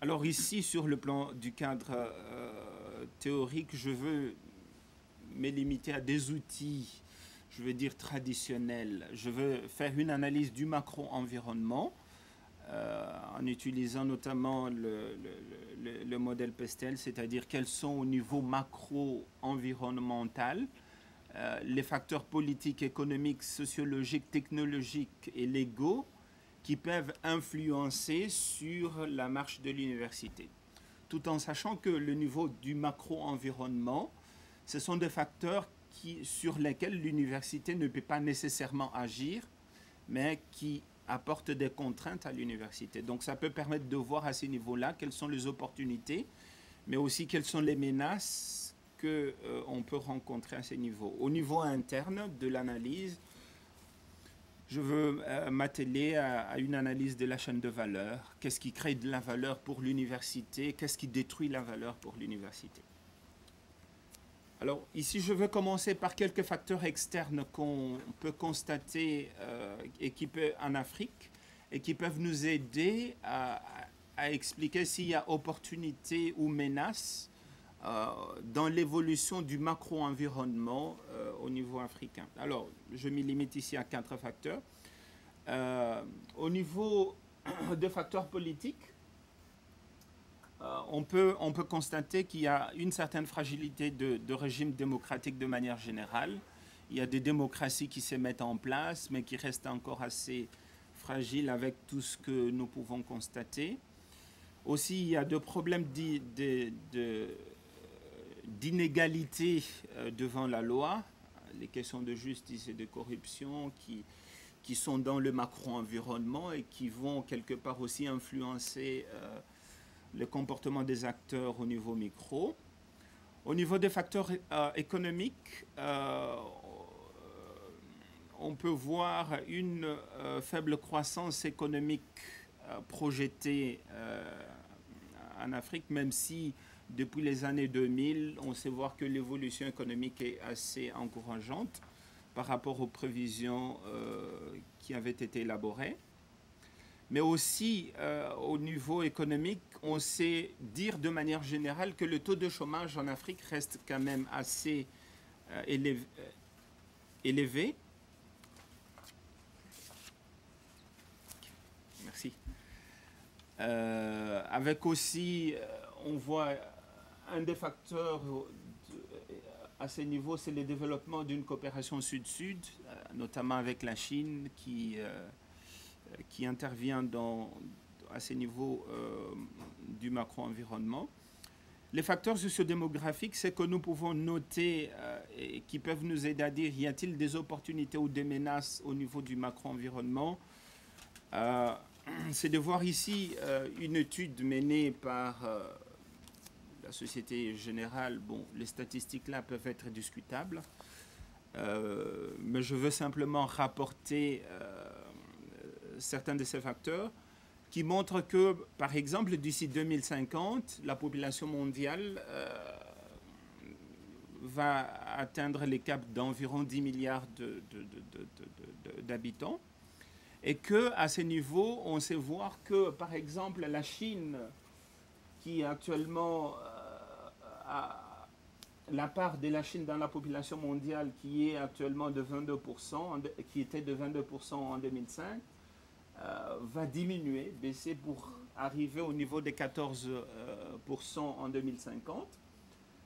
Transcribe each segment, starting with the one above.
Alors ici, sur le plan du cadre théorique, je veux me limiter à des outils, je veux dire traditionnels. Je veux faire une analyse du macro-environnement en utilisant notamment le modèle Pestel, c'est-à-dire quels sont au niveau macro-environnemental les facteurs politiques, économiques, sociologiques, technologiques et légaux qui peuvent influencer sur la marche de l'université. Tout en sachant que le niveau du macro-environnement, ce sont des facteurs sur lesquels l'université ne peut pas nécessairement agir, mais qui apportent des contraintes à l'université. Donc ça peut permettre de voir à ces niveaux-là quelles sont les opportunités, mais aussi quelles sont les menaces qu'on peut rencontrer à ces niveaux. Au niveau interne de l'analyse, je veux m'atteler à une analyse de la chaîne de valeur. Qu'est-ce qui crée de la valeur pour l'université? Qu'est-ce qui détruit la valeur pour l'université? Alors ici, je veux commencer par quelques facteurs externes qu'on peut constater et qui peuvent en Afrique et qui peuvent nous aider à expliquer s'il y a opportunité ou menace dans l'évolution du macro-environnement au niveau africain. Alors, je m'y limite ici à 4 facteurs. Au niveau des facteurs politiques, on peut constater qu'il y a une certaine fragilité de régime démocratique de manière générale. Il y a des démocraties qui se mettent en place, mais qui restent encore assez fragiles avec tout ce que nous pouvons constater. Aussi, il y a des problèmes d'inégalité devant la loi, les questions de justice et de corruption qui sont dans le macro-environnement et qui vont quelque part aussi influencer le comportement des acteurs au niveau micro. Au niveau des facteurs économiques, on peut voir une faible croissance économique projetée en Afrique, même si depuis les années 2000, on sait voir que l'évolution économique est assez encourageante par rapport aux prévisions qui avaient été élaborées. Mais aussi, au niveau économique, on sait dire de manière générale que le taux de chômage en Afrique reste quand même assez élevé. Merci. Avec aussi, on voit un des facteurs à ce niveau, c'est le développement d'une coopération sud-sud, notamment avec la Chine qui intervient à ces niveaux du macro-environnement. Les facteurs sociodémographiques, c'est que nous pouvons noter et qui peuvent nous aider à dire y a-t-il des opportunités ou des menaces au niveau du macro-environnement. C'est de voir ici une étude menée par la Société Générale. Bon, les statistiques là peuvent être discutables, mais je veux simplement rapporter certains de ces facteurs qui montrent que, par exemple, d'ici 2050, la population mondiale va atteindre les caps d'environ 10 milliards d'habitants. Et qu'à ce niveau, on sait voir que, par exemple, la Chine, qui actuellement a la part de la Chine dans la population mondiale qui est actuellement de 22%, qui était de 22% en 2005, va diminuer, baisser pour arriver au niveau des 14% en 2050.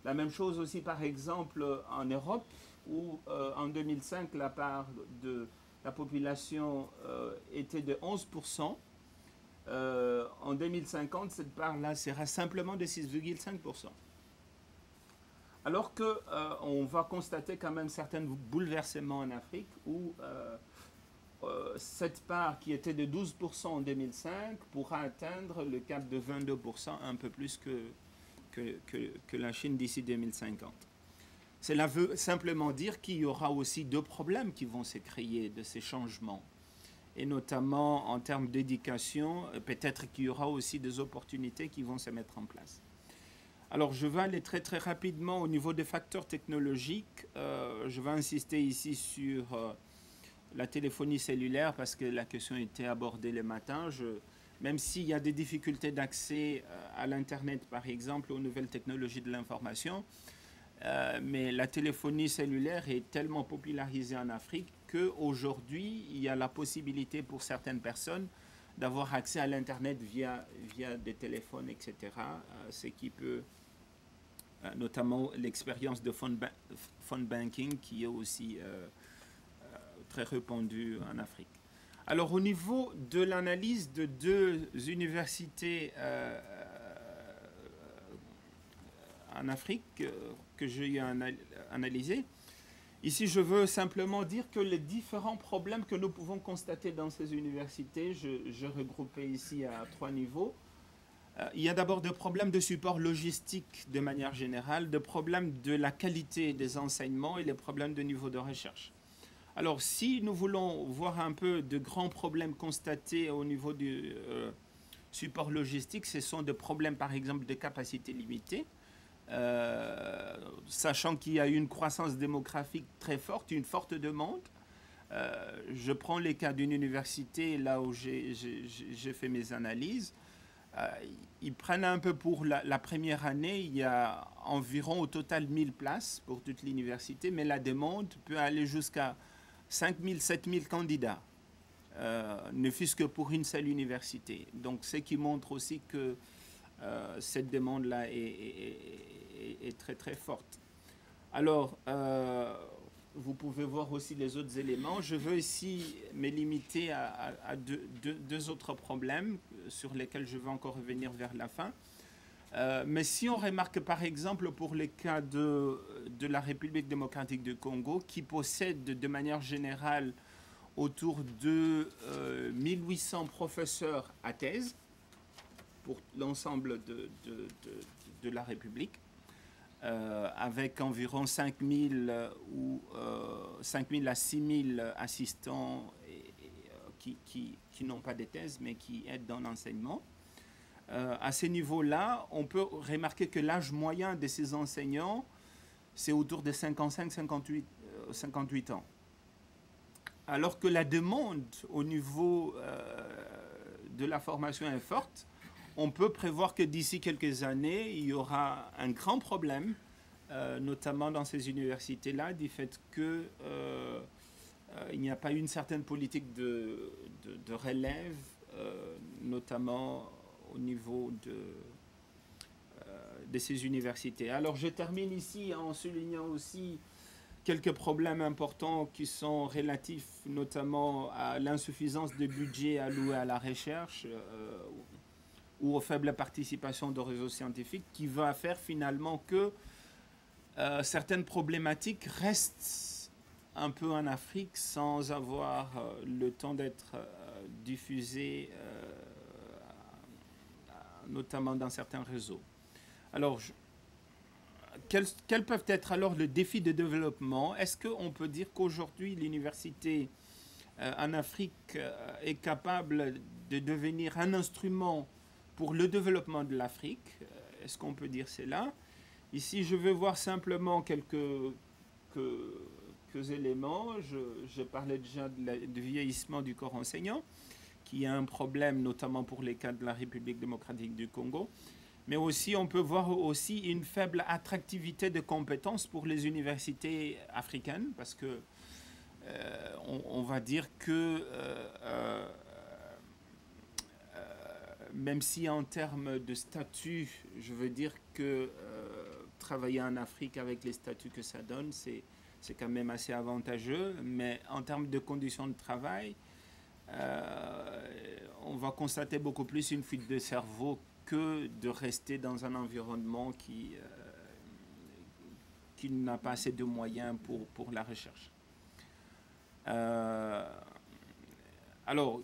La même chose aussi, par exemple, en Europe, où en 2005, la part de la population était de 11%. En 2050, cette part-là sera simplement de 6,5%. Alors qu'on va constater quand même certains bouleversements en Afrique où cette part qui était de 12% en 2005 pourra atteindre le cap de 22%, un peu plus que la Chine d'ici 2050. Cela veut simplement dire qu'il y aura aussi deux problèmes qui vont se créer de ces changements. Et notamment en termes d'éducation, peut-être qu'il y aura aussi des opportunités qui vont se mettre en place. Alors je vais aller très très rapidement au niveau des facteurs technologiques. Je vais insister ici sur la téléphonie cellulaire parce que la question était abordée le matin. même s'il y a des difficultés d'accès à l'Internet, par exemple, aux nouvelles technologies de l'information. Mais la téléphonie cellulaire est tellement popularisée en Afrique qu'aujourd'hui, il y a la possibilité pour certaines personnes d'avoir accès à l'Internet via des téléphones, etc. Ce qui peut, notamment l'expérience de phone banking qui est aussi très répandue en Afrique. Alors au niveau de l'analyse de deux universités en Afrique que j'ai analysées, ici je veux simplement dire que les différents problèmes que nous pouvons constater dans ces universités, je regroupais ici à 3 niveaux. Il y a d'abord des problèmes de support logistique de manière générale, des problèmes de la qualité des enseignements et les problèmes de niveau de recherche. Alors, si nous voulons voir un peu de grands problèmes constatés au niveau du support logistique, ce sont des problèmes, par exemple, de capacité limitée, sachant qu'il y a une croissance démographique très forte, une forte demande. Je prends les cas d'une université, là où j'ai fait mes analyses. Ils prennent un peu pour la première année, il y a environ au total 1000 places pour toute l'université, mais la demande peut aller jusqu'à 5000, 7000 candidats, ne fût-ce que pour une seule université. Donc, ce qui montre aussi que cette demande-là est très, très forte. Alors, vous pouvez voir aussi les autres éléments. Je veux ici me limiter à deux autres problèmes sur lesquels je vais encore revenir vers la fin. Mais si on remarque par exemple pour le cas de la République démocratique du Congo, qui possède de manière générale autour de 1800 professeurs à thèse pour l'ensemble de la République, avec environ 5000 à 6000 assistants qui n'ont pas de thèse mais qui aident dans l'enseignement. À ce niveau-là, on peut remarquer que l'âge moyen de ces enseignants, c'est autour de 55-58 ans. Alors que la demande au niveau de la formation est forte, on peut prévoir que d'ici quelques années, il y aura un grand problème, notamment dans ces universités-là, du fait qu'il n'y a pas une certaine politique de relève, notamment au niveau de ces universités. Alors je termine ici en soulignant aussi quelques problèmes importants qui sont relatifs notamment à l'insuffisance de budget alloué à la recherche ou aux faibles participations de réseaux scientifiques, qui va faire finalement que certaines problématiques restent un peu en Afrique sans avoir le temps d'être diffusées notamment dans certains réseaux. Alors, quels peuvent être alors les défis de développement? Est-ce qu'on peut dire qu'aujourd'hui, l'université en Afrique est capable de devenir un instrument pour le développement de l'Afrique? Est-ce qu'on peut dire cela? Ici, je vais voir simplement quelques éléments. Je parlais déjà du vieillissement du corps enseignant, qui est un problème notamment pour les cas de la République démocratique du Congo. Mais aussi, on peut voir aussi une faible attractivité de compétences pour les universités africaines, parce que on va dire que même si en termes de statut, je veux dire que travailler en Afrique avec les statuts que ça donne, c'est quand même assez avantageux, mais en termes de conditions de travail, on va constater beaucoup plus une fuite de cerveau que de rester dans un environnement qui n'a pas assez de moyens pour la recherche. Alors,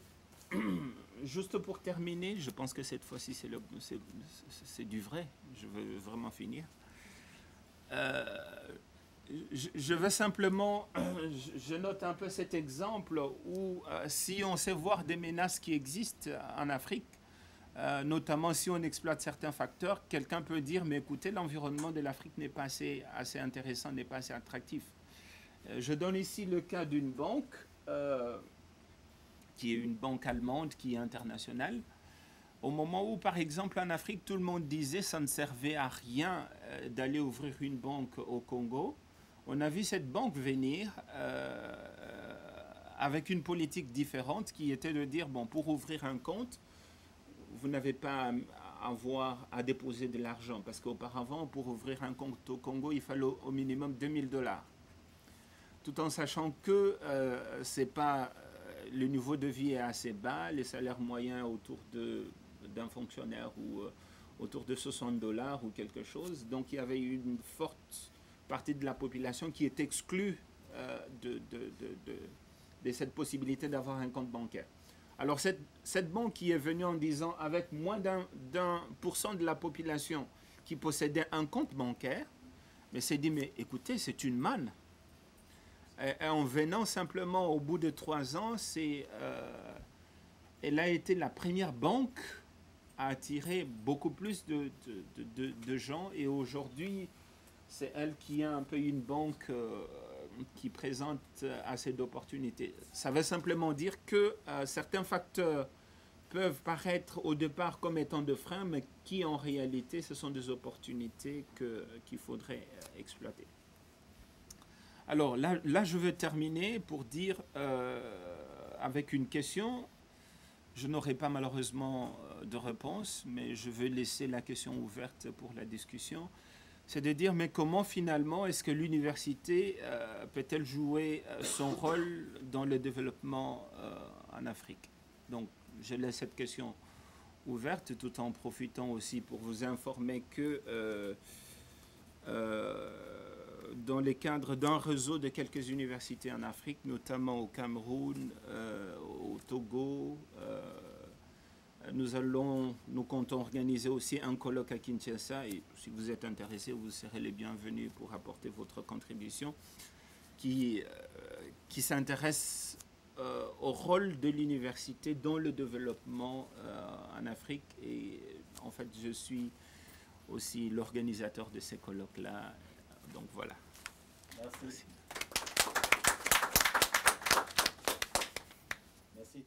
juste pour terminer, je pense que cette fois-ci c'est du vrai, je veux vraiment finir. Je veux simplement, je note un peu cet exemple où si on sait voir des menaces qui existent en Afrique, notamment si on exploite certains facteurs, quelqu'un peut dire, mais écoutez, l'environnement de l'Afrique n'est pas assez intéressant, n'est pas assez attractif. Je donne ici le cas d'une banque, qui est une banque allemande, qui est internationale. Au moment où, par exemple, en Afrique, tout le monde disait que ça ne servait à rien d'aller ouvrir une banque au Congo, on a vu cette banque venir avec une politique différente qui était de dire, bon, pour ouvrir un compte, vous n'avez pas à avoir à déposer de l'argent. Parce qu'auparavant, pour ouvrir un compte au Congo, il fallait au minimum $2000. Tout en sachant que c'est pas, le niveau de vie est assez bas, les salaires moyens autour d'un fonctionnaire ou autour de $60 ou quelque chose. Donc il y avait une forte partie de la population qui est exclue de cette possibilité d'avoir un compte bancaire. Alors cette banque qui est venue en disant avec moins d'1% de la population qui possédait un compte bancaire, mais s'est dit, mais écoutez, c'est une manne. Et en venant simplement au bout de 3 ans, elle a été la première banque à attirer beaucoup plus de gens. Et aujourd'hui, c'est elle qui a un peu une banque qui présente assez d'opportunités. Ça veut simplement dire que certains facteurs peuvent paraître au départ comme étant de freins, mais qui en réalité, ce sont des opportunités qu'il faudrait exploiter. Alors là, je veux terminer pour dire avec une question. Je n'aurai pas malheureusement de réponse, mais je veux laisser la question ouverte pour la discussion. C'est de dire, mais comment finalement est-ce que l'université peut-elle jouer son rôle dans le développement en Afrique? Donc, je laisse cette question ouverte tout en profitant aussi pour vous informer que dans le cadre d'un réseau de quelques universités en Afrique, notamment au Cameroun, au Togo, nous comptons organiser aussi un colloque à Kinshasa et si vous êtes intéressés, vous serez les bienvenus pour apporter votre contribution qui s'intéresse au rôle de l'université dans le développement en Afrique. Et en fait, je suis aussi l'organisateur de ces colloques-là. Donc voilà. Merci. Merci.